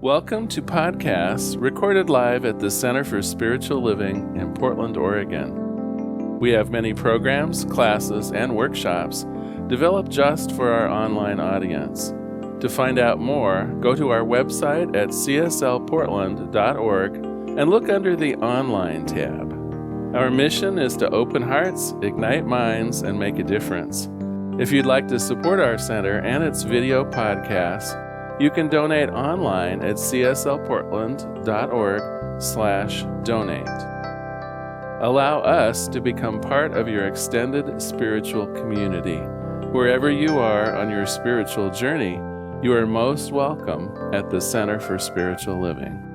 Welcome to podcasts recorded live at the Center for Spiritual Living in Portland, Oregon. We have many programs, classes, and workshops developed just for our online audience. To find out more, go to our website at cslportland.org and look under the Online tab. Our mission is to open hearts, ignite minds, and make a difference. If you'd like to support our center and its video podcasts, you can donate online at cslportland.org/donate. Allow us to become part of your extended spiritual community. Wherever you are on your spiritual journey, you are most welcome at the Center for Spiritual Living.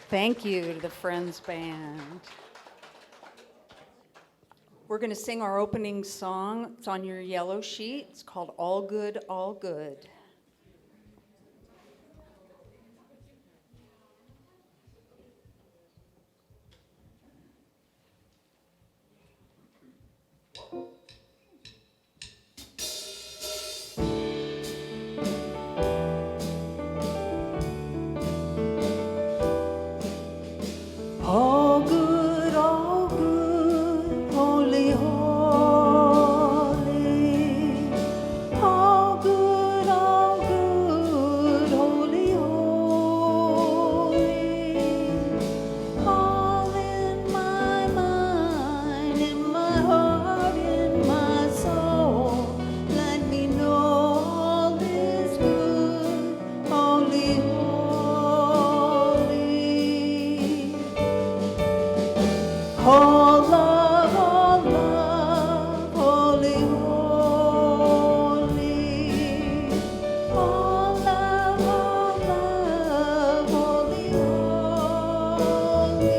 Thank you to the Friends Band. We're going to sing our opening song. It's on your yellow sheet. It's called All Good, All Good. All good, holy, holy. All good, holy, holy. All in my mind, in my heart, in my soul. Let me know all is good, holy, holy. All love, holy, holy. All love, holy, holy.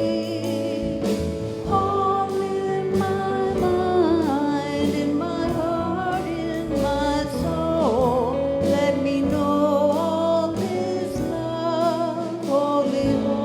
All in my mind, in my heart, in my soul. Let me know all is love, holy, holy.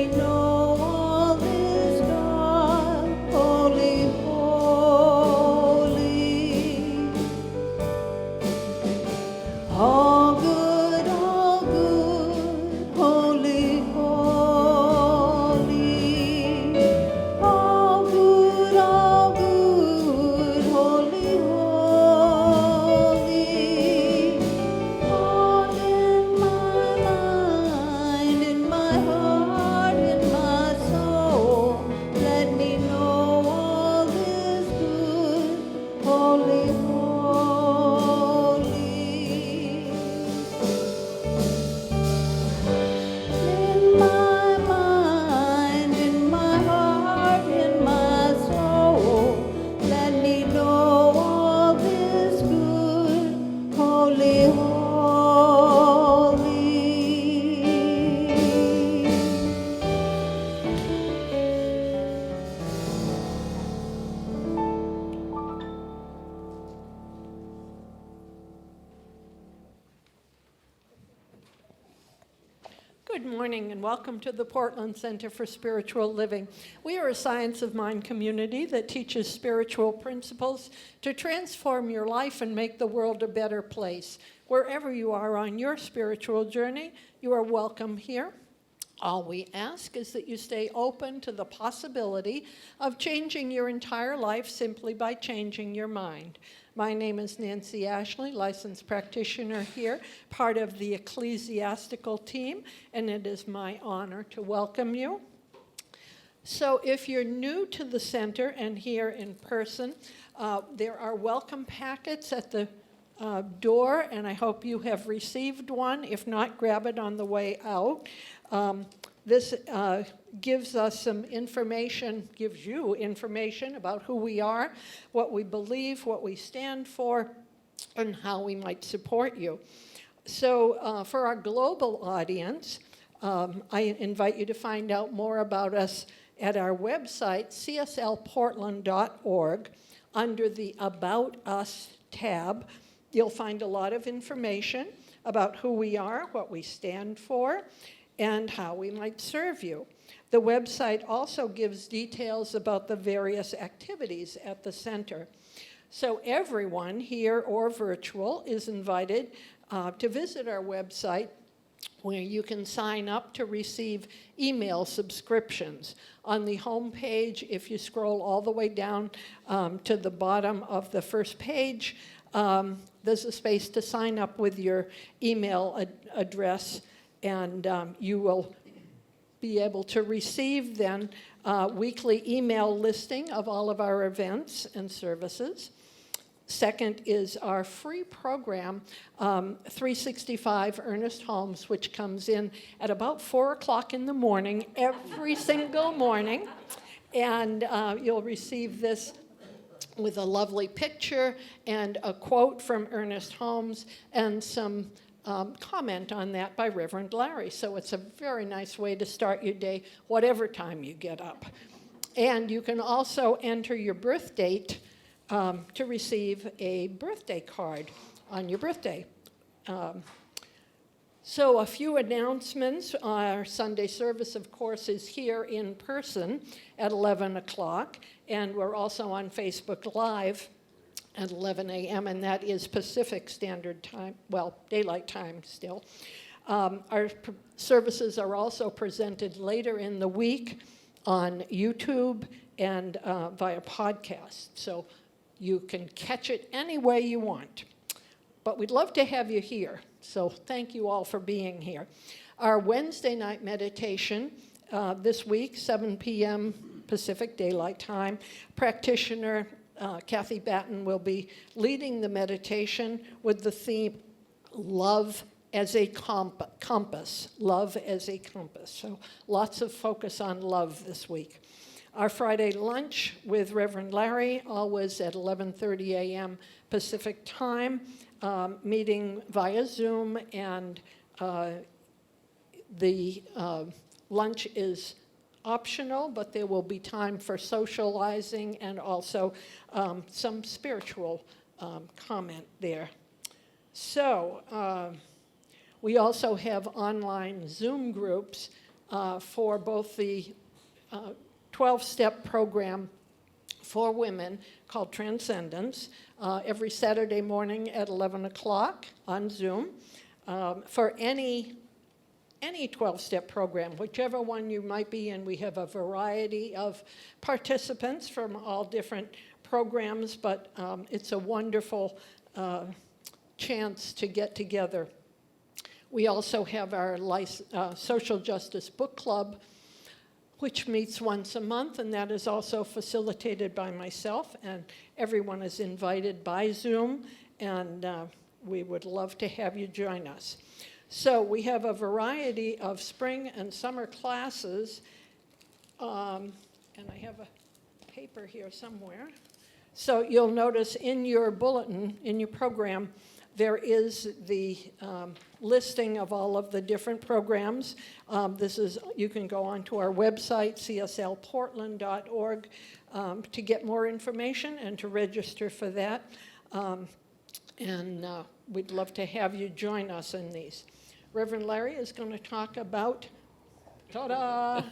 me know all is God, holy, holy. All good, holy, holy. All good, holy, holy. All in my mind, in my heart, in my soul, let me know all is good, holy, holy. In my mind, in my heart, in my soul, let me know all is good, holy, holy. Good morning and welcome to the Portland Center for Spiritual Living. We are a science of mind community that teaches spiritual principles to transform your life and make the world a better place. Wherever you are on your spiritual journey, you are welcome here. All we ask is that you stay open to the possibility of changing your entire life simply by changing your mind. My name is Nancy Ashley, licensed practitioner here, part of the ecclesiastical team, and it is my honor to welcome you. So if you're new to the center and here in person, there are welcome packets at the door, and I hope you have received one. If not, grab it on the way out. This gives us some information, gives you information about who we are, what we believe, what we stand for, and how we might support you. So for our global audience, I invite you to find out more about us at our website, cslportland.org. Under the About Us tab, you'll find a lot of information about who we are, what we stand for, and how we might serve you. The website also gives details about the various activities at the center. So everyone, here or virtual, is invited to visit our website, where you can sign up to receive email subscriptions. On the home page, if you scroll all the way down to the bottom of the first page, there's a space to sign up with your email address, and you will be able to receive then weekly email listing of all of our events and services. Second is our free program, 365 Ernest Holmes, which comes in at about 4 o'clock in the morning, every single morning. And you'll receive this with a lovely picture and a quote from Ernest Holmes and some comment on that by Reverend Larry. So it's a very nice way to start your day, whatever time you get up. And you can also enter your birth date to receive a birthday card on your birthday. So a few announcements. Our Sunday service, of course, is here in person at 11 o'clock, and we're also on Facebook Live at 11 a.m., and that is Pacific Standard Time, well, daylight time still. Our services are also presented later in the week on YouTube and via podcast, so you can catch it any way you want. But we'd love to have you here, so thank you all for being here. Our Wednesday night meditation this week, 7 p.m. Pacific Daylight Time, practitioner Kathy Batten will be leading the meditation with the theme, Love as a Compass. Love as a Compass. So lots of focus on love this week. Our Friday lunch with Reverend Larry, always at 11:30 a.m. Pacific Time, meeting via Zoom, and the lunch is optional, but there will be time for socializing and also some spiritual comment there. So we also have online Zoom groups for both the 12-step program for women called Transcendence every Saturday morning at 11 o'clock on Zoom. For any 12-step program, whichever one you might be in, we have a variety of participants from all different programs, but it's a wonderful chance to get together. We also have our Social Justice Book Club, which meets once a month, and that is also facilitated by myself, and everyone is invited by Zoom, and we would love to have you join us. So we have a variety of spring and summer classes, and I have a paper here somewhere. So you'll notice in your bulletin, in your program, there is the listing of all of the different programs. You can go onto our website, cslportland.org, to get more information and to register for that. And we'd love to have you join us in these. Reverend Larry is going to talk about, ta-da,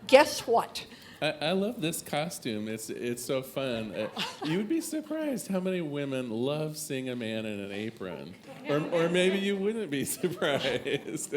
guess what? I love this costume. It's so fun. You would be surprised how many women love seeing a man in an apron. Or maybe you wouldn't be surprised.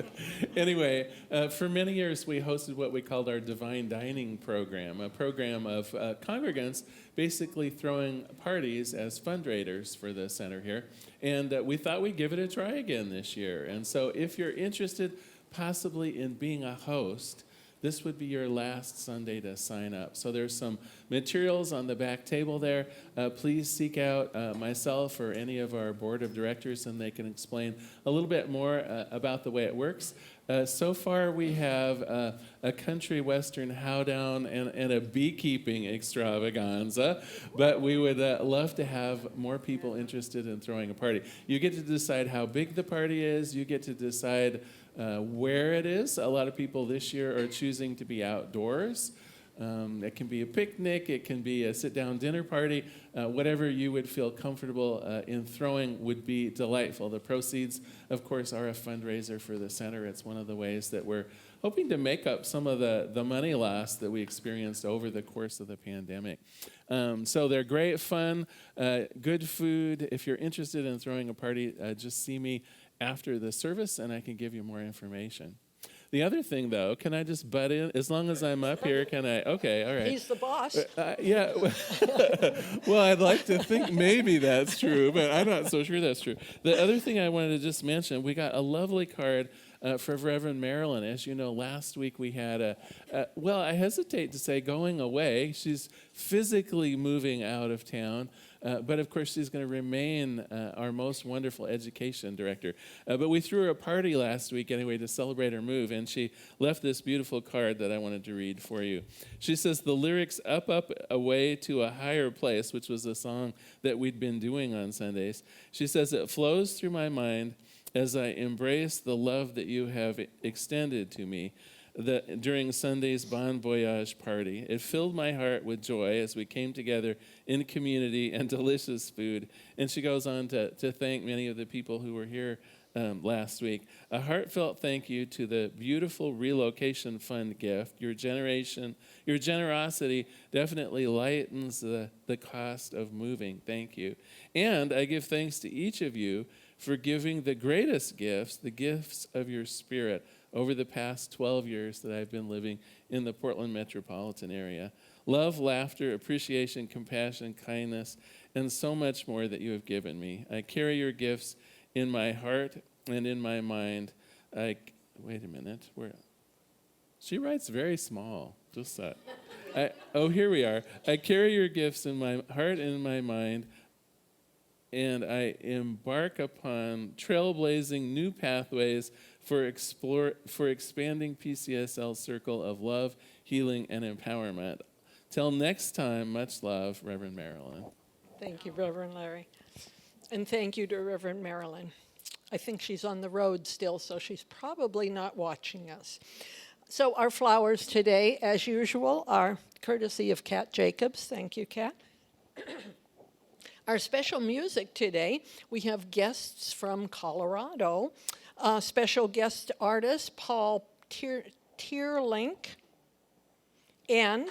Anyway, for many years we hosted what we called our Divine Dining program, a program of congregants basically throwing parties as fundraisers for the center here. And we thought we'd give it a try again this year. And so if you're interested possibly in being a host, this would be your last Sunday to sign up. So there's some materials on the back table there. Please seek out myself or any of our board of directors, and they can explain a little bit more about the way it works. So far, we have a country western howdown and a beekeeping extravaganza, but we would love to have more people interested in throwing a party. You get to decide how big the party is. You get to decide where it is. A lot of people this year are choosing to be outdoors. It can be a picnic, it can be a sit-down dinner party. Whatever you would feel comfortable in throwing would be delightful. The proceeds, of course, are a fundraiser for the center. It's one of the ways that we're hoping to make up some of the money loss that we experienced over the course of the pandemic. So they're great fun, good food. If you're interested in throwing a party, just see me after the service, and I can give you more information. The other thing, though, can I just butt in? As long as I'm up here, can I? Okay, all right. He's the boss. Yeah. Well, I'd like to think maybe that's true, but I'm not so sure that's true. The other thing I wanted to just mention, we got a lovely card for Reverend Marilyn. As you know, last week we had well, I hesitate to say going away. She's physically moving out of town. But of course, she's going to remain our most wonderful education director. But we threw her a party last week anyway to celebrate her move, and she left this beautiful card that I wanted to read for you. She says, the lyrics Up, Up, Away to a Higher Place, which was a song that we'd been doing on Sundays. She says, it flows through my mind as I embrace the love that you have extended to me during Sunday's Bon Voyage party. It filled my heart with joy as we came together in community and delicious food. And she goes on to thank many of the people who were here last week. A heartfelt thank you to the beautiful relocation fund gift. Your generosity definitely lightens the cost of moving. Thank you. And I give thanks to each of you for giving the greatest gifts, the gifts of your spirit, over the past 12 years that I've been living in the Portland metropolitan area. Love, laughter, appreciation, compassion, kindness, and so much more that you have given me. I carry your gifts in my heart and in my mind. Wait a minute. She writes very small. Just that. Here we are. I carry your gifts in my heart and in my mind, and I embark upon trailblazing new pathways for expanding PCSL's circle of love, healing, and empowerment. Till next time, much love, Reverend Marilyn. Thank you, Reverend Larry. And thank you to Reverend Marilyn. I think she's on the road still, so she's probably not watching us. So our flowers today, as usual, are courtesy of Kat Jacobs. Thank you, Kat. Our special music today, we have guests from Colorado. Special guest artist Paul Teerlinck, and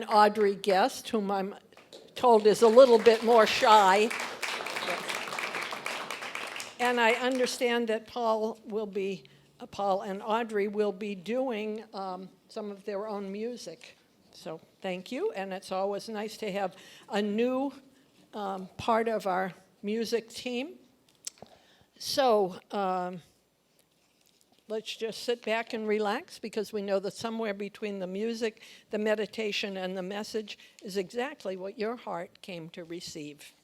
Audrey Guest, whom I'm told is a little bit more shy. And I understand that Paul and Audrey will be doing some of their own music. So thank you, and it's always nice to have a new part of our music team. So let's just sit back and relax, because we know that somewhere between the music, the meditation, and the message is exactly what your heart came to receive.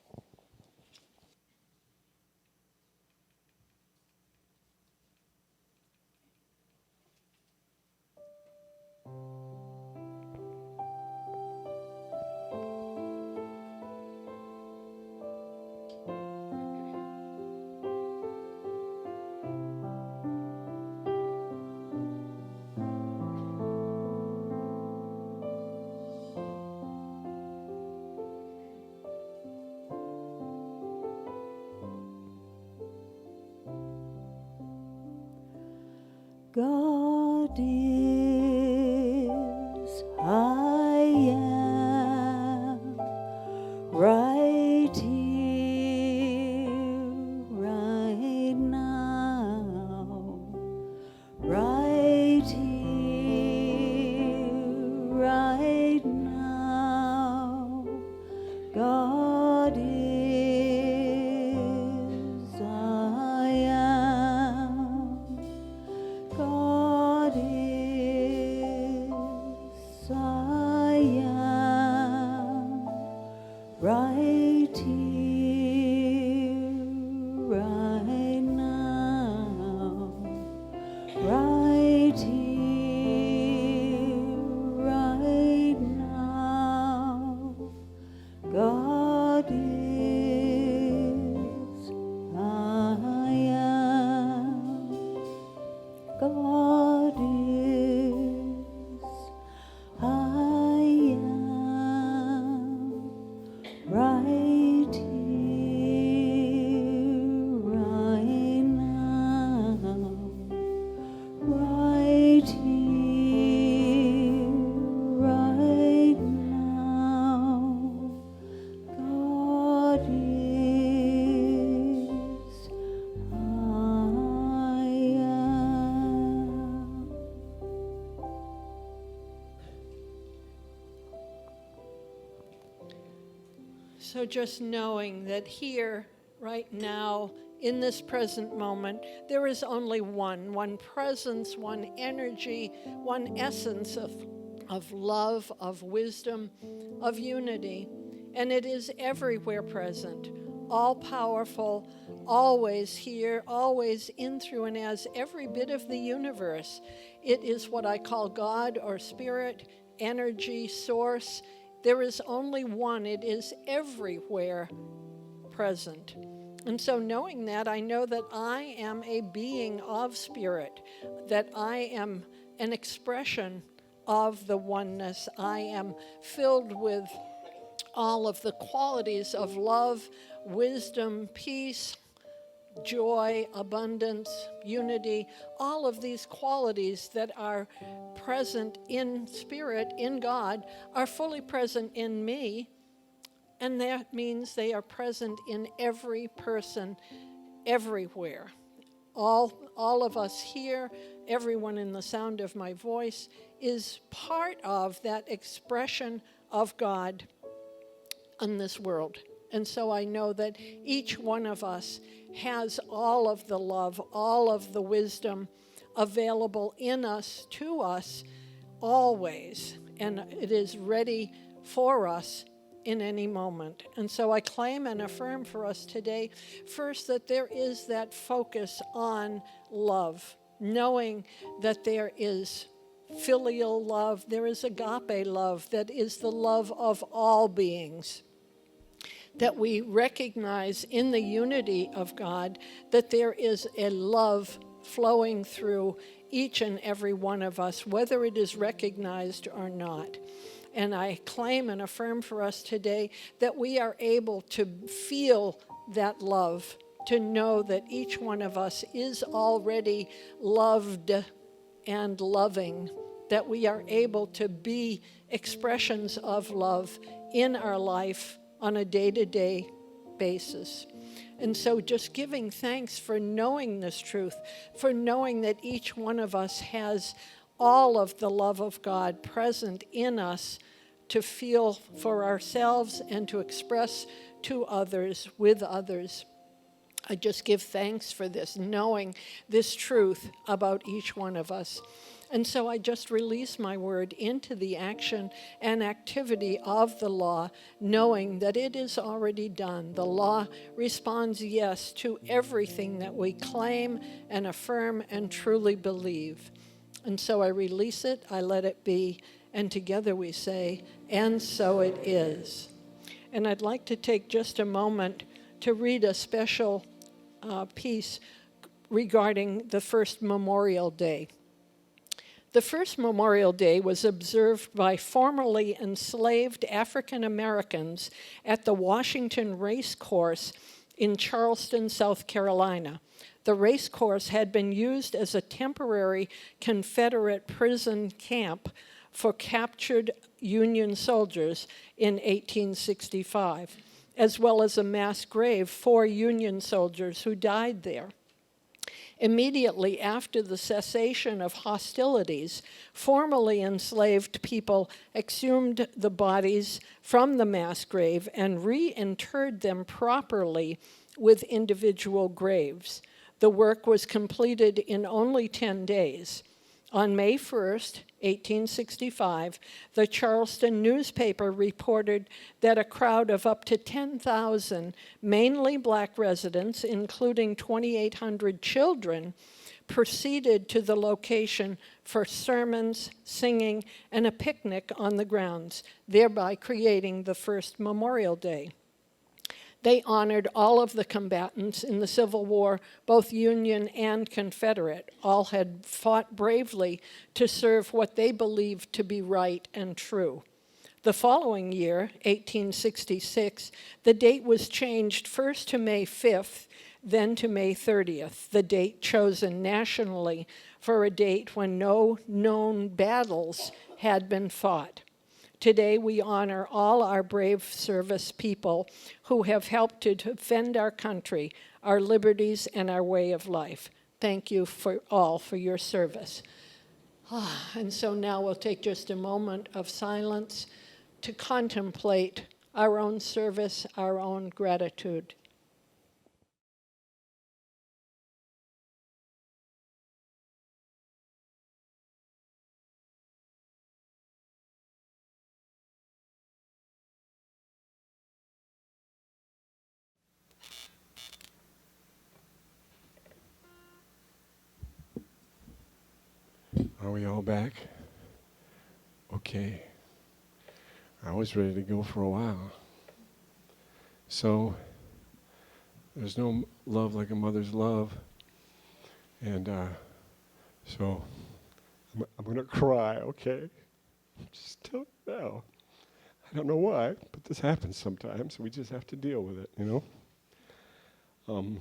God is, I am, right here, right now, right here, right now. God is, I am. God is, I am, right here, right now, right here, right now. God is, I am. God is, I am, right here, right now, right here, right now. God is, I am. So just knowing that here, right now, in this present moment, there is only one presence, one energy, one essence of love, of wisdom, of unity. And it is everywhere present, all powerful, always here, always in, through, and as every bit of the universe. It is what I call God or spirit, energy, source. There is only one. It is everywhere present. And so knowing that, I know that I am a being of spirit, that I am an expression of the oneness. I am filled with all of the qualities of love, wisdom, peace, joy, abundance, unity, all of these qualities that are present in spirit, in God, are fully present in me. And that means they are present in every person, everywhere. All of us here, everyone in the sound of my voice, is part of that expression of God in this world. And so I know that each one of us has all of the love, all of the wisdom available in us, to us, always. And it is ready for us in any moment. And so I claim and affirm for us today, first, that there is that focus on love, knowing that there is filial love, there is agape love, that is the love of all beings. That we recognize in the unity of God that there is a love flowing through each and every one of us, whether it is recognized or not. And I claim and affirm for us today that we are able to feel that love, to know that each one of us is already loved and loving, that we are able to be expressions of love in our life on a day-to-day basis. And so just giving thanks for knowing this truth, for knowing that each one of us has all of the love of God present in us to feel for ourselves and to express to others, with others. I just give thanks for this, knowing this truth about each one of us. And so I just release my word into the action and activity of the law, knowing that it is already done. The law responds yes to everything that we claim and affirm and truly believe. And so I release it, I let it be, and together we say, and so it is. And I'd like to take just a moment to read a special piece regarding the first Memorial Day. The first Memorial Day was observed by formerly enslaved African Americans at the Washington Race Course in Charleston, South Carolina. The race course had been used as a temporary Confederate prison camp for captured Union soldiers in 1865, as well as a mass grave for Union soldiers who died there. Immediately after the cessation of hostilities, formerly enslaved people exhumed the bodies from the mass grave and reinterred them properly with individual graves. The work was completed in only 10 days. On May 1st, 1865, the Charleston newspaper reported that a crowd of up to 10,000, mainly black residents, including 2,800 children, proceeded to the location for sermons, singing, and a picnic on the grounds, thereby creating the first Memorial Day. They honored all of the combatants in the Civil War, both Union and Confederate. All had fought bravely to serve what they believed to be right and true. The following year, 1866, the date was changed first to May 5th, then to May 30th, the date chosen nationally for a date when no known battles had been fought. Today, we honor all our brave service people who have helped to defend our country, our liberties, and our way of life. Thank you for your service. And so now we'll take just a moment of silence to contemplate our own service, our own gratitude. Are we all back? Okay. I was ready to go for a while. So, there's no love like a mother's love. And so, I'm going to cry, okay? Just tell you now. I don't know why, but this happens sometimes. We just have to deal with it, you know?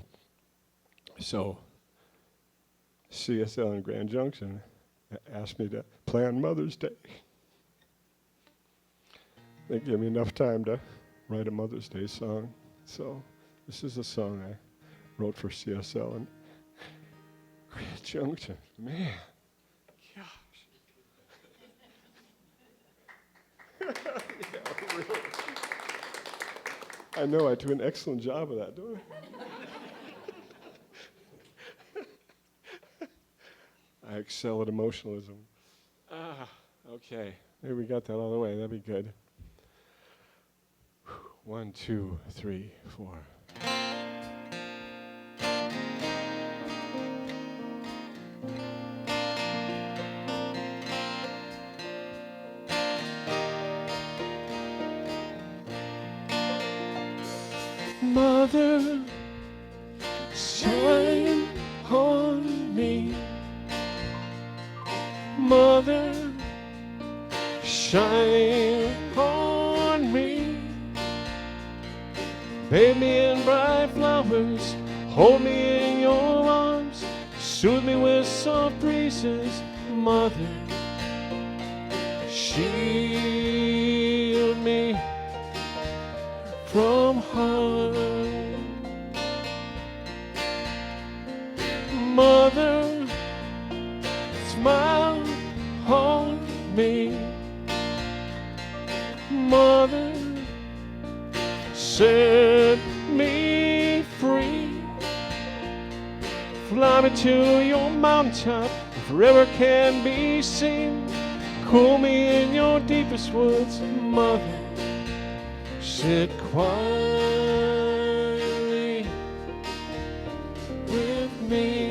So, CSL in Grand Junction asked me to plan Mother's Day. They gave me enough time to write a Mother's Day song. So this is a song I wrote for CSL in Grand Junction. Man, gosh. Yeah, really. I know I do an excellent job of that, don't I? I excel at emotionalism. Okay. Maybe we got that all the way. That'd be good. 1, 2, 3, 4. Mother, shine on me. Mother, shine on me. Bathe me in bright soothe me with soft breezes, Mother. Shield me from harm. Mother, smile on me. Mother, set me free. Fly me to your mountaintop, forever can be seen. Cool me in your deepest woods, Mother. Sit quietly with me.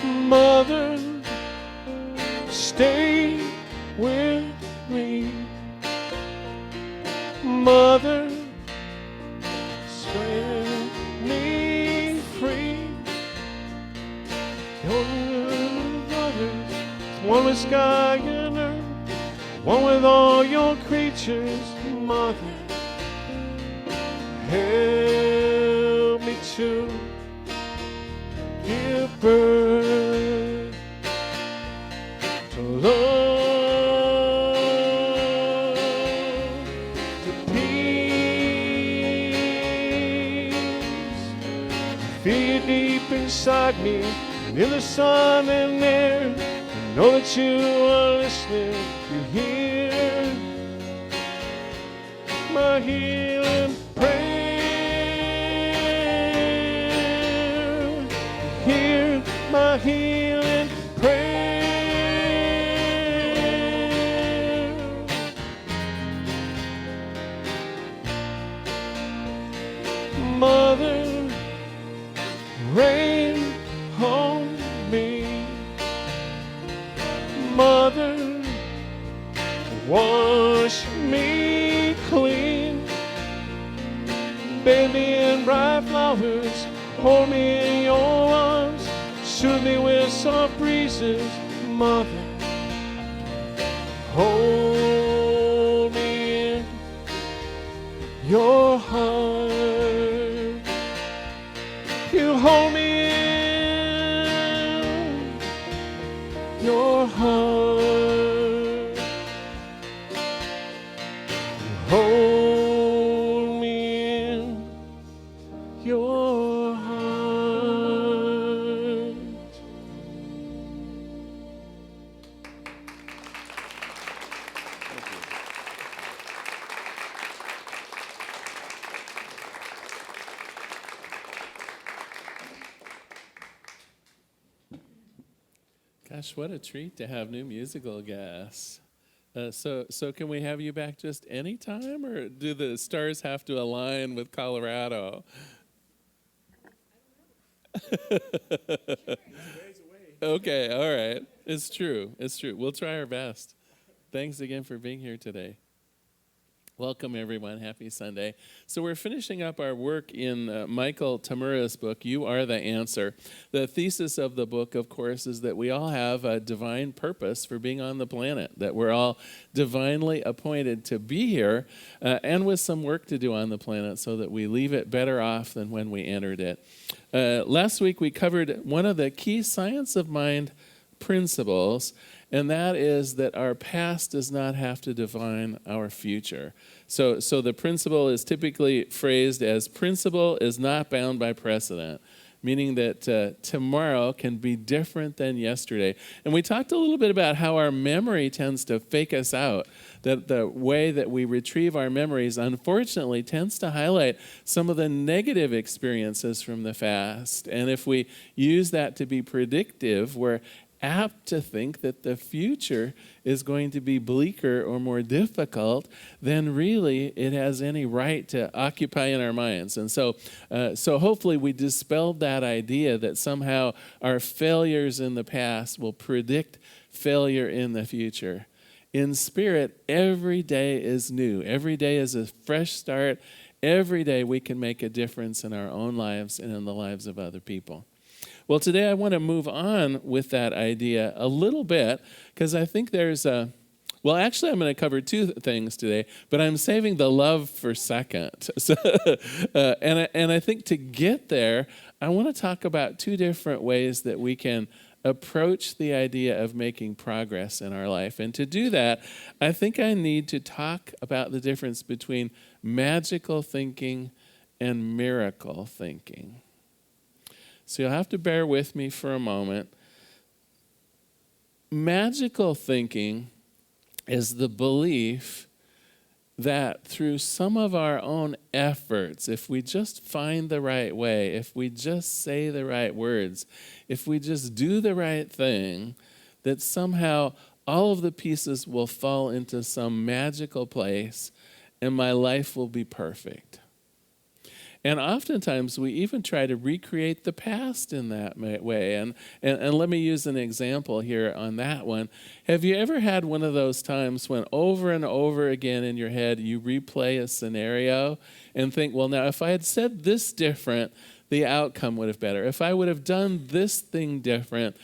Mother, stay with me. Mother, set me free. Your brothers, one with sky and earth, one with all your creatures, Mother. Help me to give birth to love, to peace. Feel it deep inside me, and in the sun and air. I know that you are listening. You hear my healing prayer. Hear my healing prayer. Mother, rain on me. Mother, wash me clean. Bathe me in bright flowers, hold me in your arms, soothe me with soft breezes, Mother. Hold me in your heart. You hold me in your heart. You hold me in your heart. Gosh, what a treat to have new musical guests. So can we have you back just any time, or do the stars have to align with Colorado? Okay, all right. It's true. It's true. We'll try our best. Thanks again for being here today. Welcome, everyone. Happy Sunday. So we're finishing up our work in Michael Tamura's book, You Are the Answer. The thesis of the book, of course, is that we all have a divine purpose for being on the planet, that we're all divinely appointed to be here and with some work to do on the planet so that we leave it better off than when we entered it. Last week, we covered one of the key science of mind principles, and that is that our past does not have to define our future. So the principle is typically phrased as principle is not bound by precedent, meaning that tomorrow can be different than yesterday. And we talked a little bit about how our memory tends to fake us out, that the way that we retrieve our memories, unfortunately, tends to highlight some of the negative experiences from the past. And if we use that to be predictive, we're apt to think that the future is going to be bleaker or more difficult than really it has any right to occupy in our minds. And so hopefully we dispelled that idea that somehow our failures in the past will predict failure in the future. In spirit, every day is new. Every day is a fresh start. Every day we can make a difference in our own lives and in the lives of other people. Well, today I want to move on with that idea a little bit because I think there's well, actually I'm going to cover two things today, but I'm saving the love for second. So, and I think to get there, I want to talk about two different ways that we can approach the idea of making progress in our life. And to do that, I think I need to talk about the difference between magical thinking and miracle thinking. So you'll have to bear with me for a moment. Magical thinking is the belief that through some of our own efforts, if we just find the right way, if we just say the right words, if we just do the right thing, that somehow all of the pieces will fall into some magical place and my life will be perfect. And oftentimes we even try to recreate the past in that way. And let me use an example here on that one. Have you ever had one of those times when over and over again in your head you replay a scenario and think, well, now if I had said this different, the outcome would have been better. If I would have done this thing different,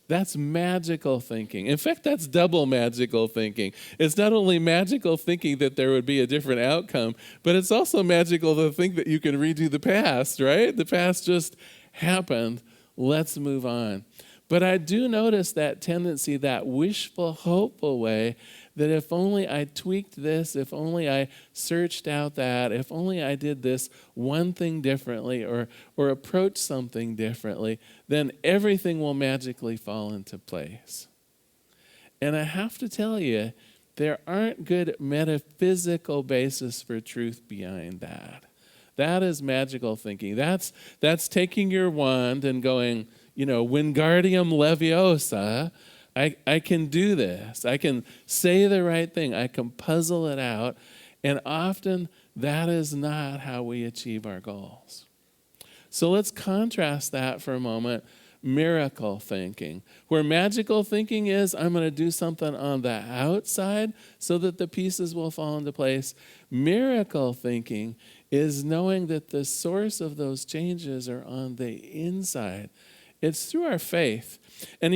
that's magical thinking. In fact, that's double magical thinking. It's not only magical thinking that there would be a different outcome, but it's also magical to think that you can redo the past, right? The past just happened. Let's move on. But I do notice that tendency, that wishful, hopeful way, that if only I tweaked this, if only I searched out that, if only I did this one thing differently or approached something differently, then everything will magically fall into place. And I have to tell you, there aren't good metaphysical basis for truth behind that. That is magical thinking. That's taking your wand and going, Wingardium Leviosa, I can do this. I can say the right thing. I can puzzle it out. And often that is not how we achieve our goals. So let's contrast that for a moment. Miracle thinking. Where magical thinking is, I'm going to do something on the outside so that the pieces will fall into place. Miracle thinking is knowing that the source of those changes are on the inside. It's through our faith. And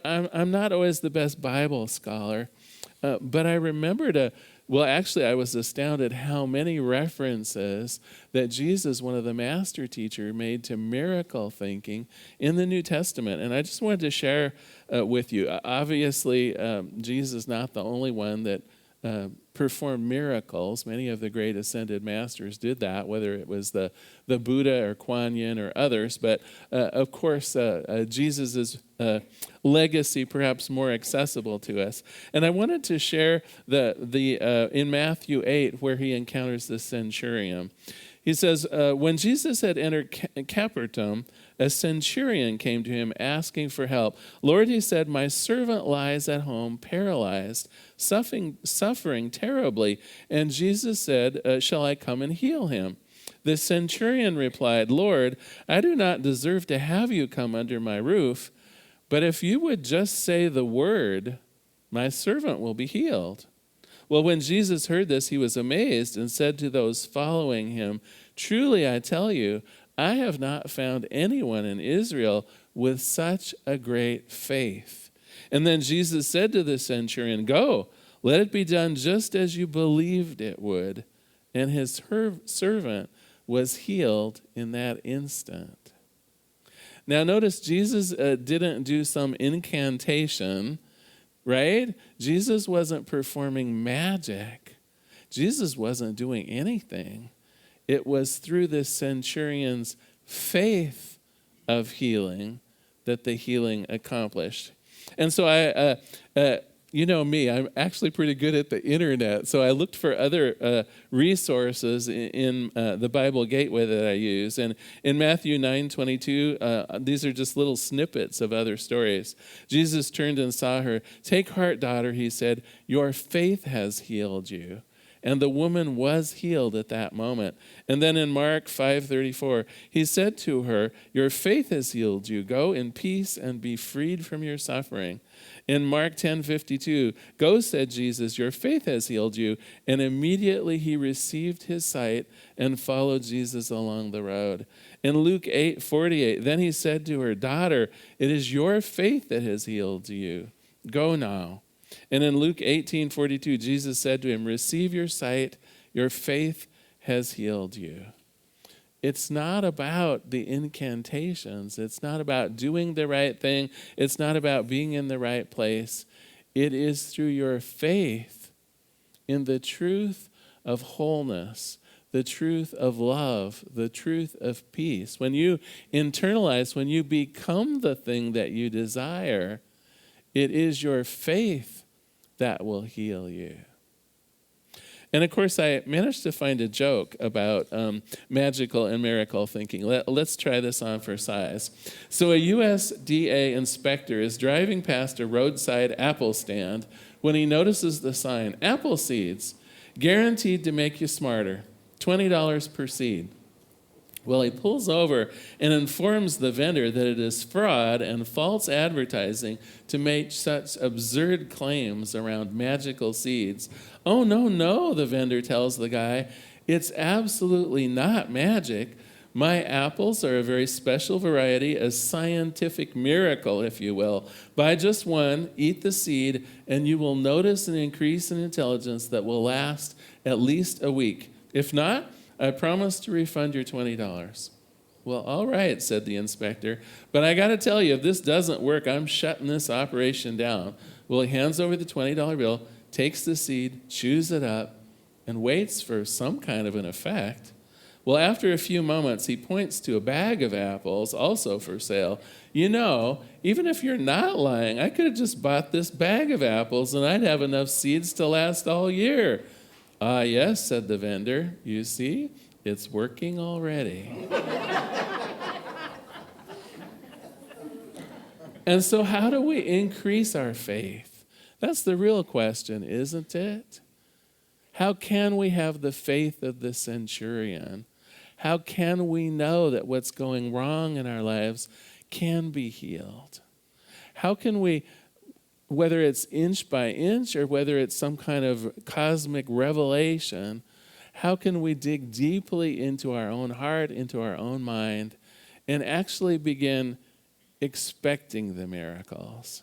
I'm not always the best Bible scholar, but I remember I was astounded how many references that Jesus, one of the master teachers, made to miracle thinking in the New Testament. And I just wanted to share with you. Obviously, Jesus is not the only one that performed miracles. Many of the great ascended masters did that, whether it was the Buddha or Kuan Yin or others. But of course, Jesus' legacy perhaps more accessible to us. And I wanted to share the in Matthew 8 where he encounters the centurion. He says, when Jesus had entered Capernaum, a centurion came to him asking for help. Lord, he said, my servant lies at home paralyzed, suffering terribly. And Jesus said, shall I come and heal him? The centurion replied, Lord, I do not deserve to have you come under my roof, but if you would just say the word, my servant will be healed. Well, when Jesus heard this, he was amazed and said to those following him, truly I tell you, I have not found anyone in Israel with such a great faith. And then Jesus said to the centurion, go, let it be done just as you believed it would. And his servant was healed in that instant. Now notice Jesus didn't do some incantation, right? Jesus wasn't performing magic. Jesus wasn't doing anything. It was through the centurion's faith of healing that the healing accomplished. And so you know me, I'm actually pretty good at the internet, so I looked for other resources in the Bible Gateway that I use. And in Matthew 9:22, these are just little snippets of other stories. Jesus turned and saw her. "Take heart, daughter," he said, "your faith has healed you." And the woman was healed at that moment. And then in Mark 5:34, he said to her, "Your faith has healed you. Go in peace and be freed from your suffering." In Mark 10:52, "Go," said Jesus, "your faith has healed you." And immediately he received his sight and followed Jesus along the road. In Luke 8:48, then he said to her, "Daughter, it is your faith that has healed you. Go now." And in Luke 18:42, Jesus said to him, "Receive your sight, your faith has healed you." It's not about the incantations. It's not about doing the right thing. It's not about being in the right place. It is through your faith in the truth of wholeness, the truth of love, the truth of peace. When you internalize, when you become the thing that you desire, it is your faith that will heal you. And of course, I managed to find a joke about magical and miracle thinking. Let's try this on for size. So a USDA inspector is driving past a roadside apple stand when he notices the sign, "Apple seeds, guaranteed to make you smarter, $20 per seed." Well, he pulls over and informs the vendor that it is fraud and false advertising to make such absurd claims around magical seeds. "Oh, no, the vendor tells the guy. "It's absolutely not magic. My apples are a very special variety, a scientific miracle, if you will. Buy just one, eat the seed, and you will notice an increase in intelligence that will last at least a week. If not, I promise to refund your $20. "Well, all right," said the inspector, "but I got to tell you, if this doesn't work, I'm shutting this operation down." Well, he hands over the $20 bill, takes the seed, chews it up, and waits for some kind of an effect. Well, after a few moments, he points to a bag of apples, also for sale. "You know, even if you're not lying, I could have just bought this bag of apples and I'd have enough seeds to last all year." "Ah, yes," said the vendor. "You see, it's working already." And so how do we increase our faith? That's the real question, isn't it? How can we have the faith of the centurion? How can we know that what's going wrong in our lives can be healed? How can we, whether it's inch by inch or whether it's some kind of cosmic revelation, how can we dig deeply into our own heart, into our own mind, and actually begin expecting the miracles?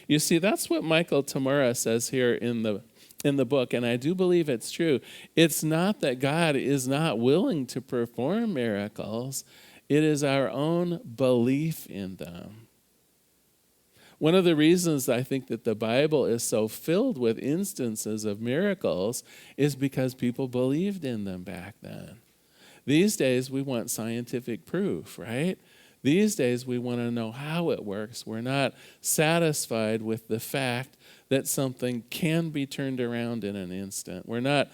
You see, that's what Michael Tamura says here in the book, and I do believe it's true. It's not that God is not willing to perform miracles. It is our own belief in them. One of the reasons I think that the Bible is so filled with instances of miracles is because people believed in them back then. These days, we want scientific proof, right? These days, we want to know how it works. We're not satisfied with the fact that something can be turned around in an instant. We're not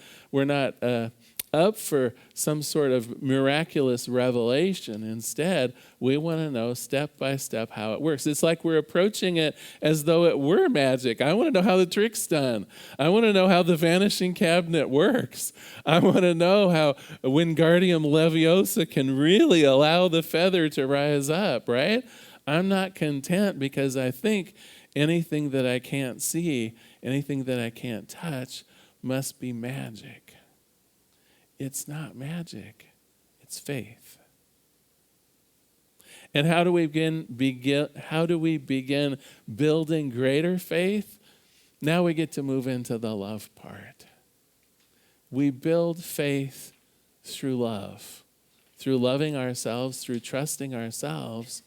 up for some sort of miraculous revelation. Instead, we want to know step by step how it works. It's like we're approaching it as though it were magic. I want to know how the trick's done. I want to know how the vanishing cabinet works. I want to know how Wingardium Leviosa can really allow the feather to rise up, right? I'm not content because I think anything that I can't see, anything that I can't touch must be magic. It's not magic. It's faith. And how do we begin building greater faith? Now we get to move into the love part. We build faith through love, through loving ourselves, through trusting ourselves,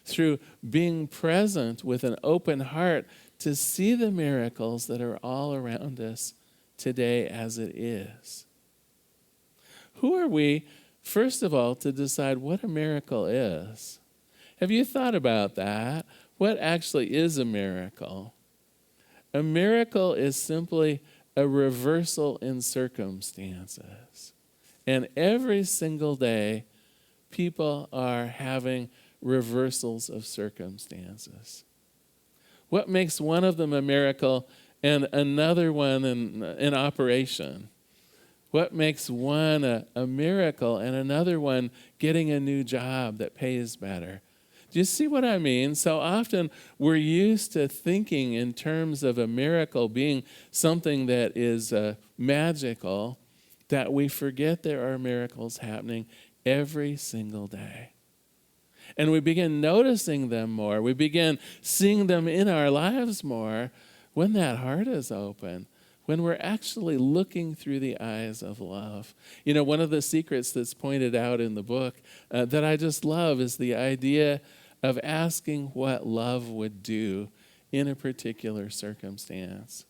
through being present with an open heart to see the miracles that are all around us today as it is. Who are we, first of all, to decide what a miracle is? Have you thought about that? What actually is a miracle? A miracle is simply a reversal in circumstances. And every single day, people are having reversals of circumstances. What makes one of them a miracle and another one in operation? What makes one a miracle and another one getting a new job that pays better? Do you see what I mean? So often we're used to thinking in terms of a miracle being something that is magical, that we forget there are miracles happening every single day. And we begin noticing them more. We begin seeing them in our lives more when that heart is open, when we're actually looking through the eyes of love. You know, one of the secrets that's pointed out in the book that I just love is the idea of asking what love would do in a particular circumstance.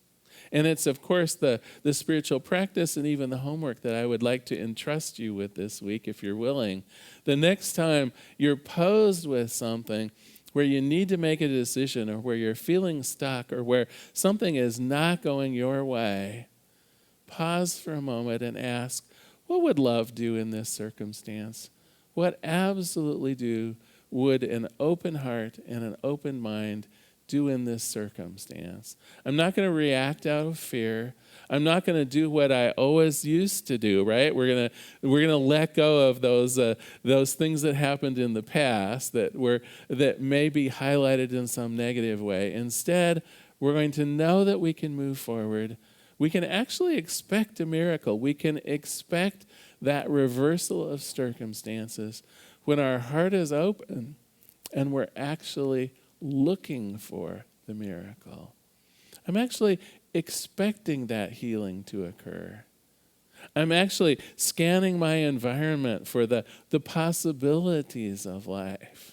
And it's, of course, the spiritual practice and even the homework that I would like to entrust you with this week, if you're willing. The next time you're posed with something where you need to make a decision or where you're feeling stuck or where something is not going your way, pause for a moment and ask, what would love do in this circumstance? What absolutely would an open heart and an open mind do in this circumstance? I'm not going to react out of fear. I'm not going to do what I always used to do, right? We're going to let go of those things that happened in the past that may be highlighted in some negative way. Instead, we're going to know that we can move forward. We can actually expect a miracle. We can expect that reversal of circumstances when our heart is open and we're actually looking for the miracle. I'm actually expecting that healing to occur. I'm actually scanning my environment for the possibilities of life.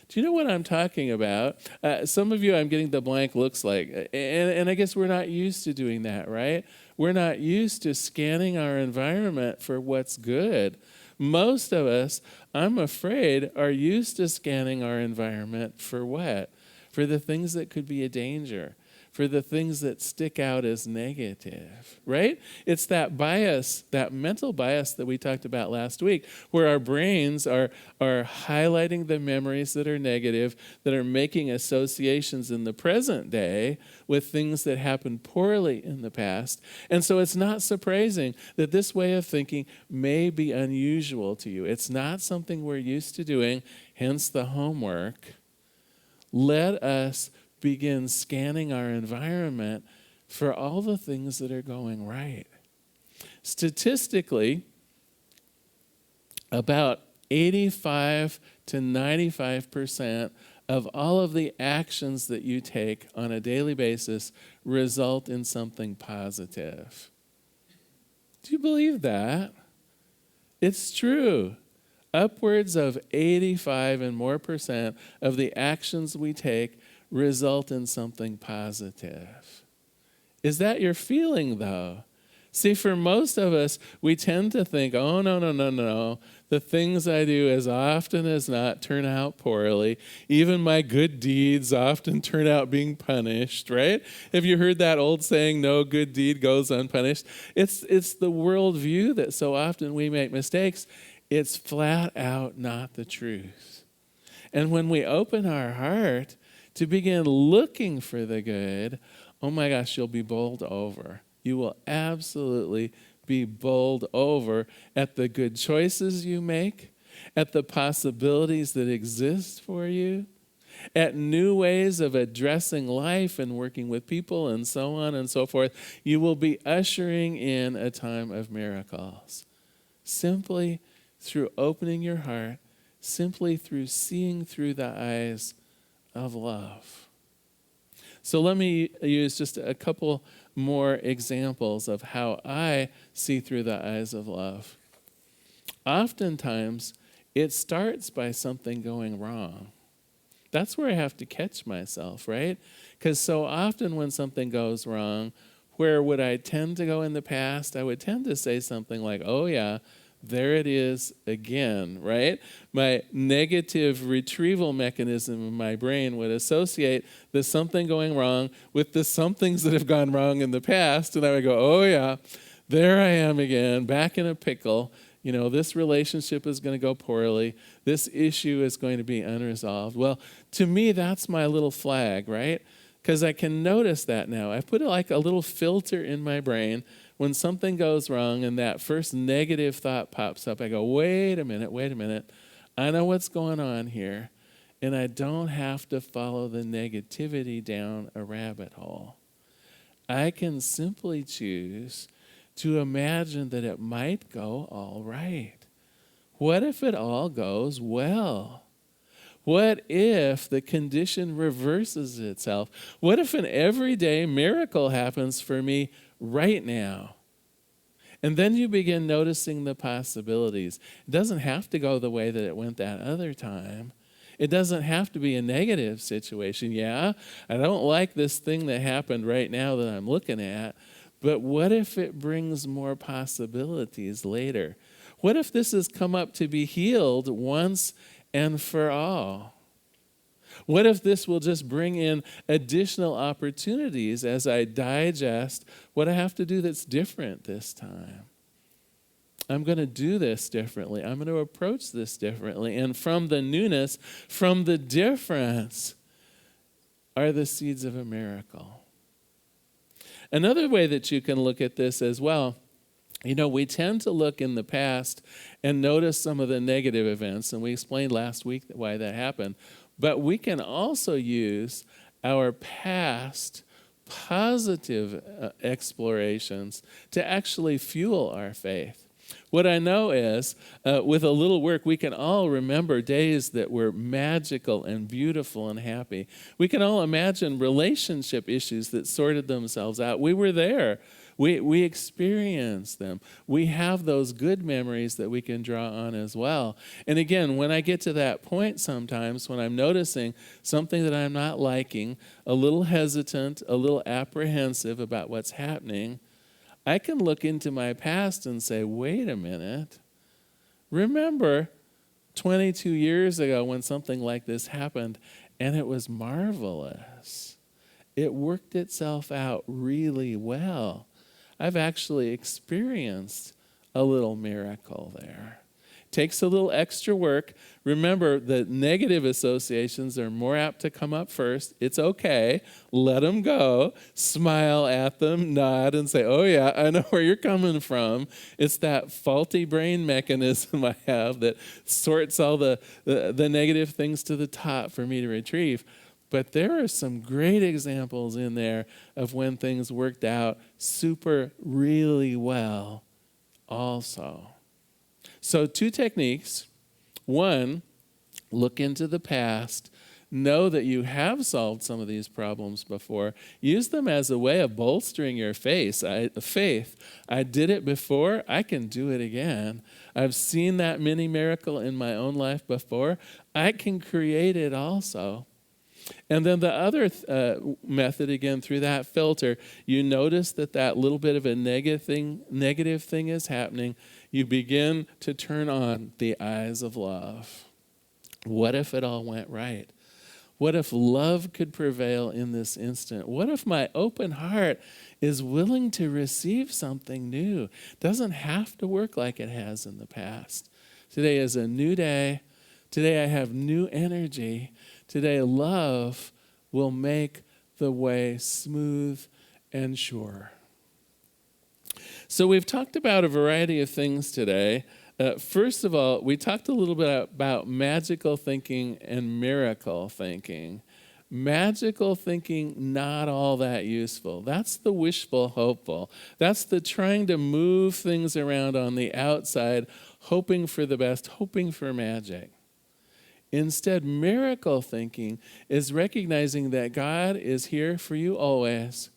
Do you know what I'm talking about? Some of you, I'm getting the blank looks like. And I guess we're not used to doing that, right? We're not used to scanning our environment for what's good. Most of us, I'm afraid, are used to scanning our environment for what? For the things that could be a danger, for the things that stick out as negative, right? It's that bias, that mental bias that we talked about last week, where our brains are highlighting the memories that are negative, that are making associations in the present day with things that happened poorly in the past. And so it's not surprising that this way of thinking may be unusual to you. It's not something we're used to doing, hence the homework. Let us begin scanning our environment for all the things that are going right. Statistically, about 85 to 95% of all of the actions that you take on a daily basis result in something positive. Do you believe that? It's true. Upwards of 85 and more percent of the actions we take result in something positive. Is that your feeling, though? See, for most of us, we tend to think, oh, no. The things I do as often as not turn out poorly. Even my good deeds often turn out being punished, right? Have you heard that old saying, no good deed goes unpunished? It's the worldview that so often we make mistakes. It's flat out not the truth. And when we open our heart to begin looking for the good, oh my gosh, you'll be bowled over. You will absolutely be bowled over at the good choices you make, at the possibilities that exist for you, at new ways of addressing life and working with people and so on and so forth. You will be ushering in a time of miracles. Simply through opening your heart, simply through seeing through the eyes of love. So let me use just a couple more examples of how I see through the eyes of love. Oftentimes, it starts by something going wrong. That's where I have to catch myself, right? Because so often when something goes wrong, where would I tend to go in the past? I would tend to say something like, oh yeah, there it is again, right? My negative retrieval mechanism in my brain would associate the something going wrong with the somethings that have gone wrong in the past. And I would go, oh yeah, there I am again, back in a pickle. You know, this relationship is going to go poorly. This issue is going to be unresolved. Well, to me, that's my little flag, right? Because I can notice that now. I put like a little filter in my brain. When something goes wrong and that first negative thought pops up, I go, wait a minute. I know what's going on here, and I don't have to follow the negativity down a rabbit hole. I can simply choose to imagine that it might go all right. What if it all goes well? What if the condition reverses itself? What if an everyday miracle happens for me right now? And then you begin noticing the possibilities. It doesn't have to go the way that it went that other time. It doesn't have to be a negative situation. Yeah, I don't like this thing that happened right now that I'm looking at, but what if it brings more possibilities later? What if this has come up to be healed once and for all? What if this will just bring in additional opportunities as I digest what I have to do that's different this time? I'm going to do this differently. I'm going to approach this differently. And from the newness, from the difference, are the seeds of a miracle. Another way that you can look at this as well, you know, we tend to look in the past and notice some of the negative events, and we explained last week why that happened. But we can also use our past positive explorations to actually fuel our faith. What I know is, with a little work, we can all remember days that were magical and beautiful and happy. We can all imagine relationship issues that sorted themselves out. We were there. We experienced them. We have those good memories that we can draw on as well. And again, when I get to that point sometimes, when I'm noticing something that I'm not liking, a little hesitant, a little apprehensive about what's happening, I can look into my past and say, wait a minute. Remember 22 years ago when something like this happened, and it was marvelous. It worked itself out really well. I've actually experienced a little miracle there. Takes a little extra work. Remember, the negative associations are more apt to come up first. It's okay. Let them go. Smile at them, nod, and say, oh yeah, I know where you're coming from. It's that faulty brain mechanism I have that sorts all the negative things to the top for me to retrieve. But there are some great examples in there of when things worked out really well also. So 2 techniques. 1, look into the past. Know that you have solved some of these problems before. Use them as a way of bolstering your faith. I did it before. I can do it again. I've seen that mini miracle in my own life before. I can create it also. And then the other method, again, through that filter, you notice that little bit of a negative thing is happening. You begin to turn on the eyes of love. What if it all went right? What if love could prevail in this instant? What if my open heart is willing to receive something new? It doesn't have to work like it has in the past. Today is a new day. Today I have new energy. Today, love will make the way smooth and sure. So we've talked about a variety of things today. First of all, we talked a little bit about magical thinking and miracle thinking. Magical thinking, not all that useful. That's the wishful hopeful. That's the trying to move things around on the outside, hoping for the best, hoping for magic. Instead, miracle thinking is recognizing that God is here for you always,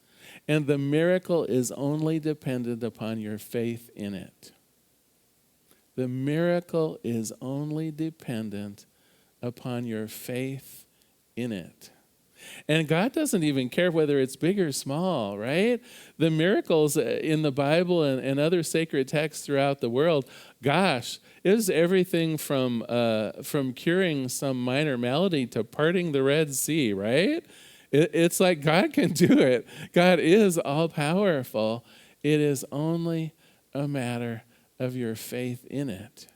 and the miracle is only dependent upon your faith in it. The miracle is only dependent upon your faith in it. And God doesn't even care whether it's big or small, right? The miracles in the Bible and other sacred texts throughout the world, gosh, it was everything from curing some minor malady to parting the Red Sea, right? It's like God can do it. God is all-powerful. It is only a matter of your faith in it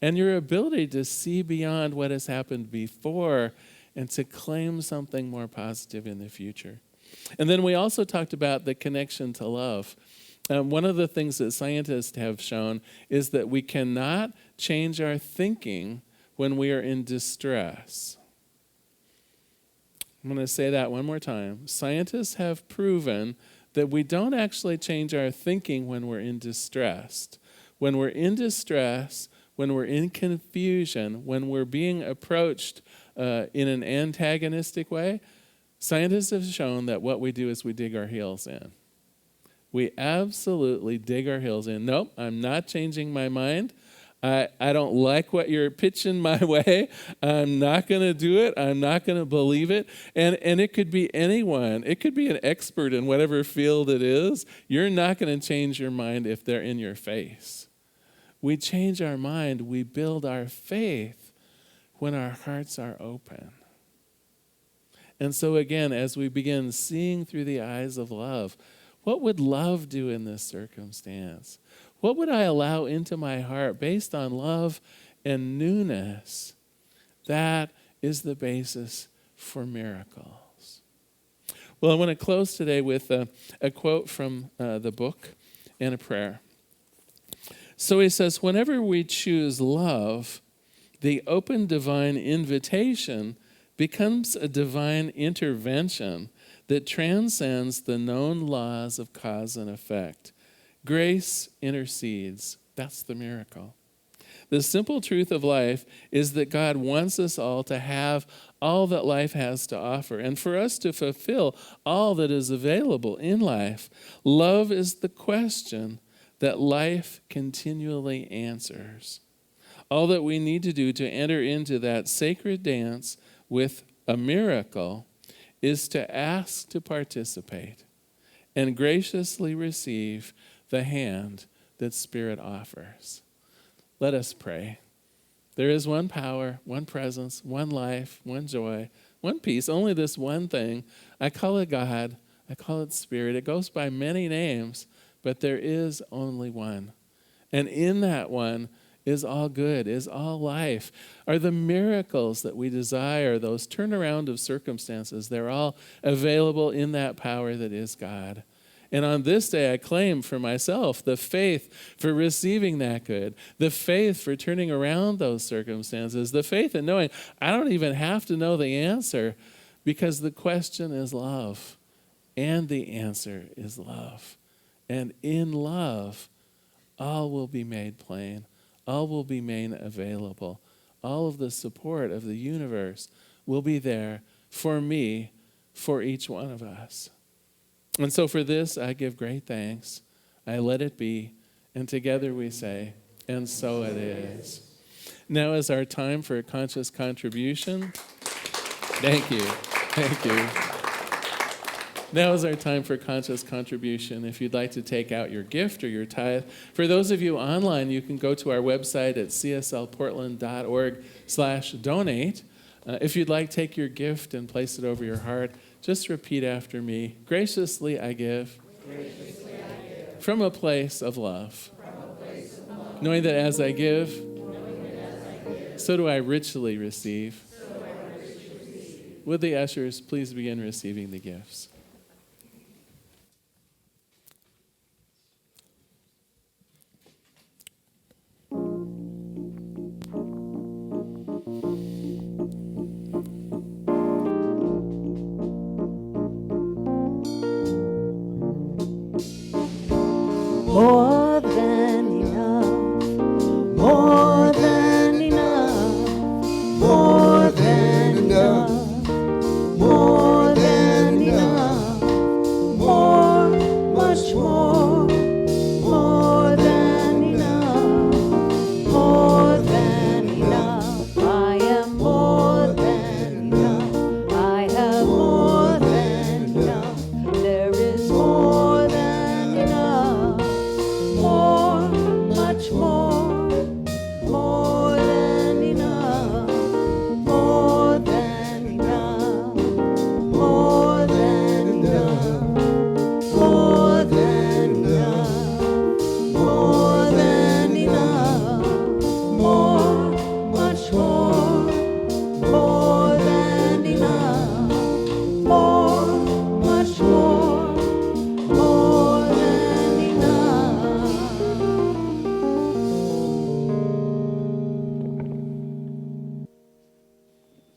and your ability to see beyond what has happened before and to claim something more positive in the future. And then we also talked about the connection to love. One of the things that scientists have shown is that we cannot change our thinking when we are in distress. I'm going to say that one more time. Scientists have proven that we don't actually change our thinking when we're in distress. When we're in distress, when we're in confusion, when we're being approached in an antagonistic way, scientists have shown that what we do is we dig our heels in. We absolutely dig our heels in. Nope, I'm not changing my mind. I don't like what you're pitching my way. I'm not going to do it. I'm not going to believe it. And it could be anyone. It could be an expert in whatever field it is. You're not going to change your mind if they're in your face. We change our mind. We build our faith when our hearts are open. And so again, as we begin seeing through the eyes of love, what would love do in this circumstance? What would I allow into my heart based on love and newness? That is the basis for miracles. Well, I want to close today with a quote from the book and a prayer. So he says, whenever we choose love, the open divine invitation becomes a divine intervention that transcends the known laws of cause and effect. Grace intercedes. That's the miracle. The simple truth of life is that God wants us all to have all that life has to offer, and for us to fulfill all that is available in life. Love is the question that life continually answers. All that we need to do to enter into that sacred dance with a miracle is to ask to participate and graciously receive the hand that Spirit offers. Let us pray. There is one power, one presence, one life, one joy, one peace, only this one thing. I call it God. I call it Spirit. It goes by many names, but there is only one. And in that one is all good, is all life, are the miracles that we desire, those turnaround of circumstances. They're all available in that power that is God. And on this day, I claim for myself the faith for receiving that good, the faith for turning around those circumstances, the faith in knowing I don't even have to know the answer because the question is love and the answer is love. And in love, all will be made plain. All will be made available. All of the support of the universe will be there for me, for each one of us. And so for this, I give great thanks. I let it be. And together we say, and so it is. Now is our time for a conscious contribution. Thank you. Thank you. Now is our time for conscious contribution. If you'd like to take out your gift or your tithe, for those of you online, you can go to our website at cslportland.org/donate. If you'd like, take your gift and place it over your heart. Just repeat after me. Graciously I give. Graciously I give. From a place of love. Knowing that as I give, so do I richly receive. Would the ushers please begin receiving the gifts? More than enough, more than enough, more than enough, more than enough.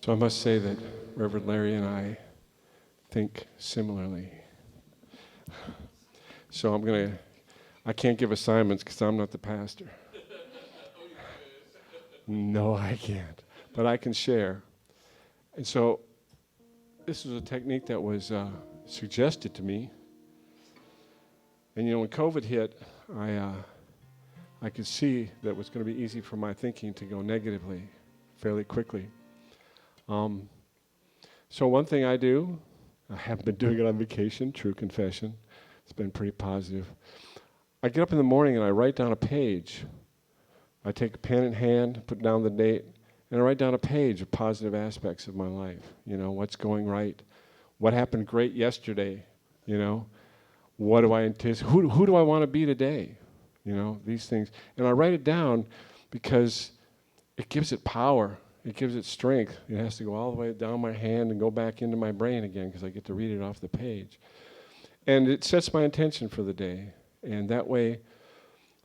So I must say that Reverend Larry and I think similarly. So I can't give assignments because I'm not the pastor. No, I can't. But I can share. And so this was a technique that was suggested to me. And when COVID hit, I could see that it was going to be easy for my thinking to go negatively fairly quickly. So one thing I do, I haven't been doing it on vacation, true confession. It's been pretty positive. I get up in the morning and I write down a page. I take a pen in hand, put down the date, and I write down a page of positive aspects of my life. What's going right, what happened great yesterday, what do I anticipate, who do I want to be today, these things. And I write it down because it gives it power, it gives it strength. It has to go all the way down my hand and go back into my brain again because I get to read it off the page. And it sets my intention for the day. And that way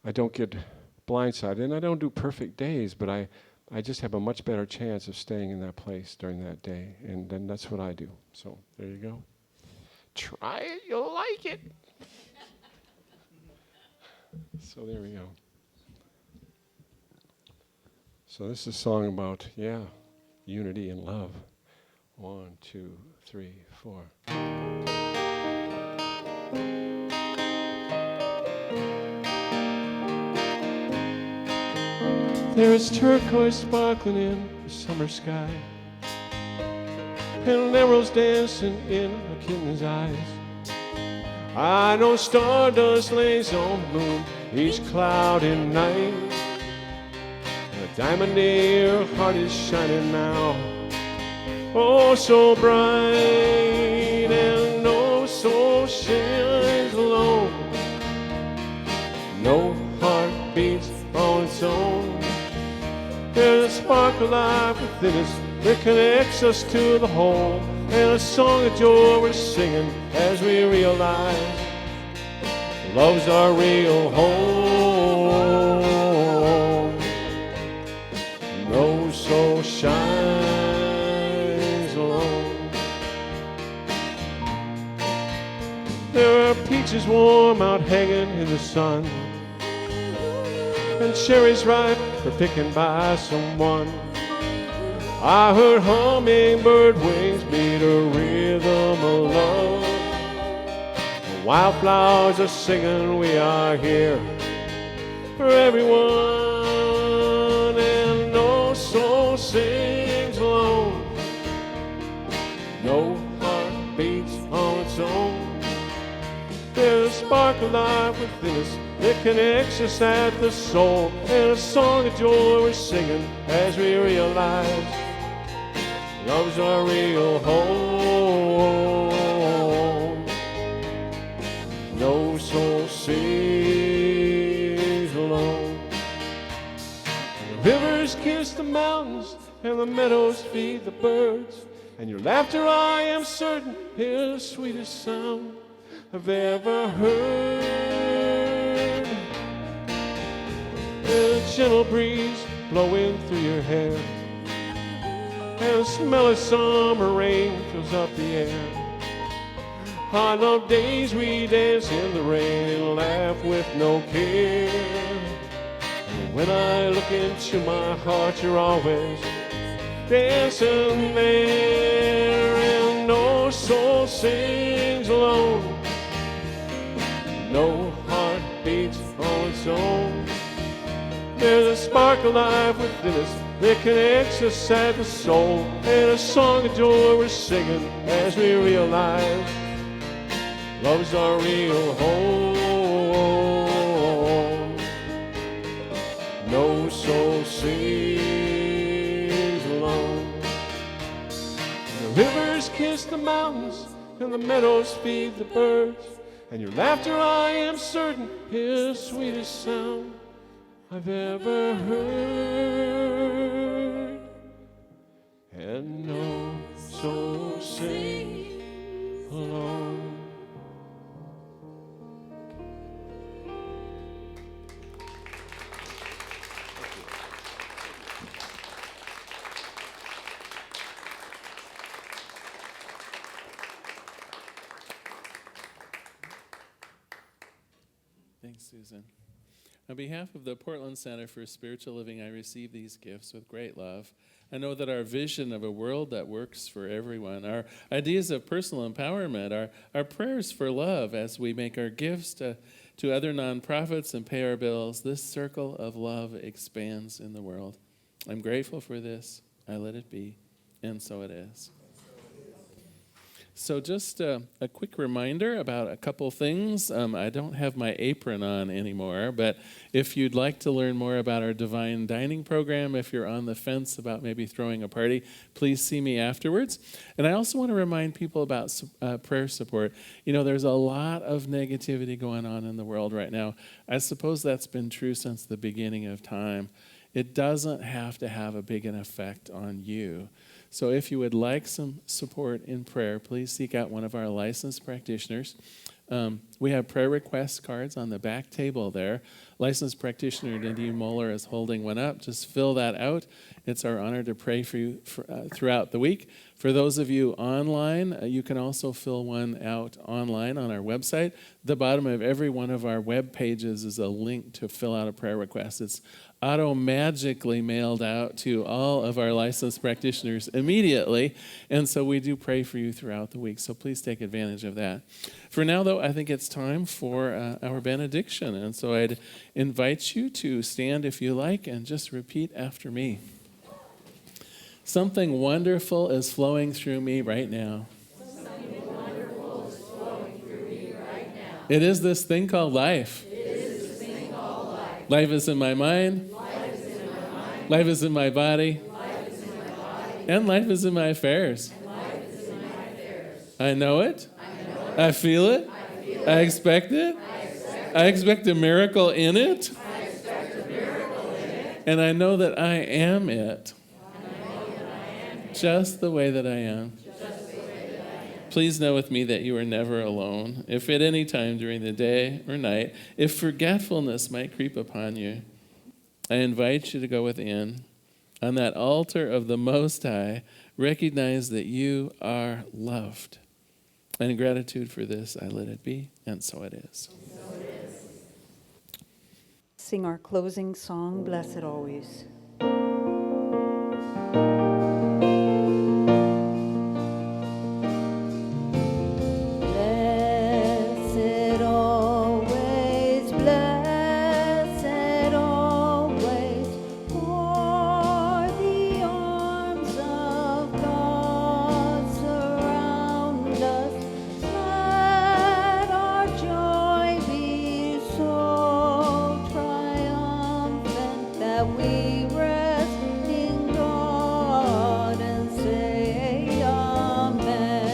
I don't get blindsided. And I don't do perfect days, but I just have a much better chance of staying in that place during that day. And then that's what I do. So there you go. Try it, you'll like it. So there we go. So this is a song about, unity and love. 1, 2, 3, 4. There is turquoise sparkling in the summer sky, and emeralds dancing in a kitten's eyes. I know stardust lays on the moon each cloudy night, and a diamond in your heart is shining now. Oh, so bright, and oh, so shines alone. No heart beats on its own. There's a spark of life within us that connects us to the whole, and a song of joy we're singing as we realize love's our real home. No soul shines alone. There are peaches warm out hanging in the sun, and cherries ripe for picking by someone. I heard hummingbird wings beat a rhythm of love. The wildflowers are singing, we are here for everyone, and no soul sings alone. No heart beats on its own. There's a spark of life within us that connects us at the soul, and a song of joy we're singing as we realize love's our real home. No soul sings alone. The rivers kiss the mountains, and the meadows feed the birds, and your laughter, I am certain, is the sweetest sound I've ever heard. There's a gentle breeze blowing through your hair, and the smell of summer rain fills up the air. I love days we dance in the rain and laugh with no care. And when I look into my heart, you're always dancing there, and no soul sings alone. No heart beats on its own. There's a spark of life within us that connects us at the soul, and a song of joy we're singing as we realize love's our real home. No soul sings alone. The rivers kiss the mountains, and the meadows feed the birds, and your laughter, I am certain, is the sweetest sound I've ever heard. And no soul sings alone. Susan. On behalf of the Portland Center for Spiritual Living, I receive these gifts with great love. I know that our vision of a world that works for everyone, our ideas of personal empowerment, our prayers for love as we make our gifts to other nonprofits and pay our bills, this circle of love expands in the world. I'm grateful for this. I let it be, and so it is. So just a quick reminder about a couple things. I don't have my apron on anymore, but if you'd like to learn more about our Divine Dining program, if you're on the fence about maybe throwing a party, please see me afterwards. And I also want to remind people about prayer support. You know, there's a lot of negativity going on in the world right now. I suppose that's been true since the beginning of time. It doesn't have to have a big an effect on you. So if you would like some support in prayer, please seek out one of our licensed practitioners. We have prayer request cards on the back table there. Licensed practitioner Nadine Moeller is holding one up. Just fill that out. It's our honor to pray for you throughout the week. For those of you online, you can also fill one out online on our website. The bottom of every one of our web pages is a link to fill out a prayer request. It's auto-magically mailed out to all of our licensed practitioners immediately, and so we do pray for you throughout the week, so please take advantage of that. For now, though, I think it's time for our benediction, and so I'd invite you to stand if you like and just repeat after me. Something wonderful is flowing through me right now. Something wonderful is flowing through me right now. It is this thing called life. It is this thing called life. Life is in my mind. Life is in my mind. Life is in my body. Life is in my body. And life is in my affairs. And life is in my affairs. I know it. I know it. I feel it. I feel it. I expect it. I expect a miracle in it. I expect a miracle in it. And I know that I am it. And I know that I am it. Just the way that I am. Just the way that I am. Please know with me that you are never alone. If at any time during the day or night, if forgetfulness might creep upon you, I invite you to go within. On that altar of the Most High, recognize that you are loved. And in gratitude for this, I let it be, and so it is. So it is. Sing our closing song, Blessed Always. Blessed always, blessed always, for the arms of God surround us. Let our joy be so triumphant that we rest in God and say Amen.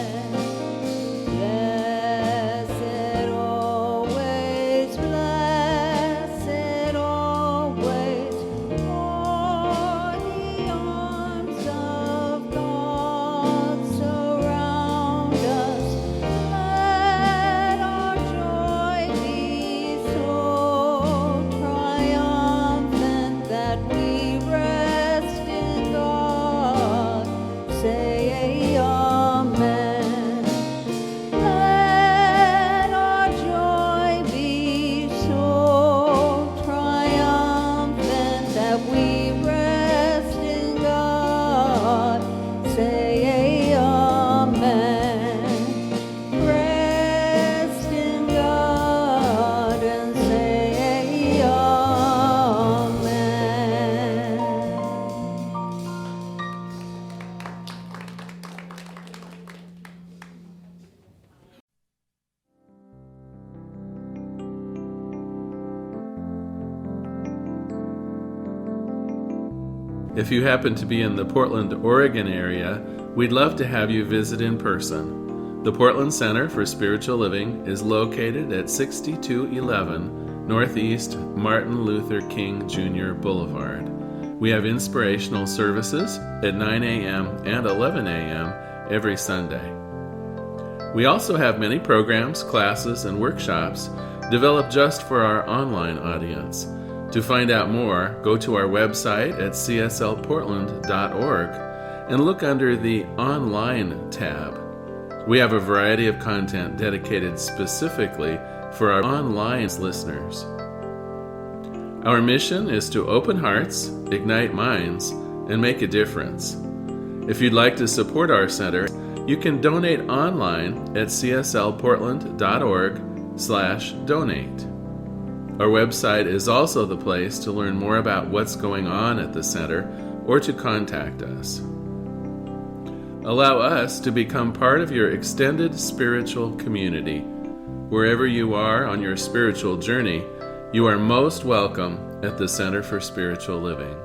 Blessed always, blessed always, for the arms of God surround us. Let our joy be so triumphant that we rest in God. Say Amen. Let our joy be so triumphant that we rest in God. Say Amen. Rest in God and say Amen. If you happen to be in the Portland, Oregon area, we'd love to have you visit in person. The Portland Center for Spiritual Living is located at 6211 Northeast Martin Luther King Jr. Boulevard. We have inspirational services at 9 a.m. and 11 a.m. every Sunday. We also have many programs, classes, and workshops developed just for our online audience. To find out more, go to our website at cslportland.org and look under the Online tab. We have a variety of content dedicated specifically for our online listeners. Our mission is to open hearts, ignite minds, and make a difference. If you'd like to support our center, you can donate online at cslportland.org/donate. Our website is also the place to learn more about what's going on at the center or to contact us. Allow us to become part of your extended spiritual community. Wherever you are on your spiritual journey, you are most welcome at the Center for Spiritual Living.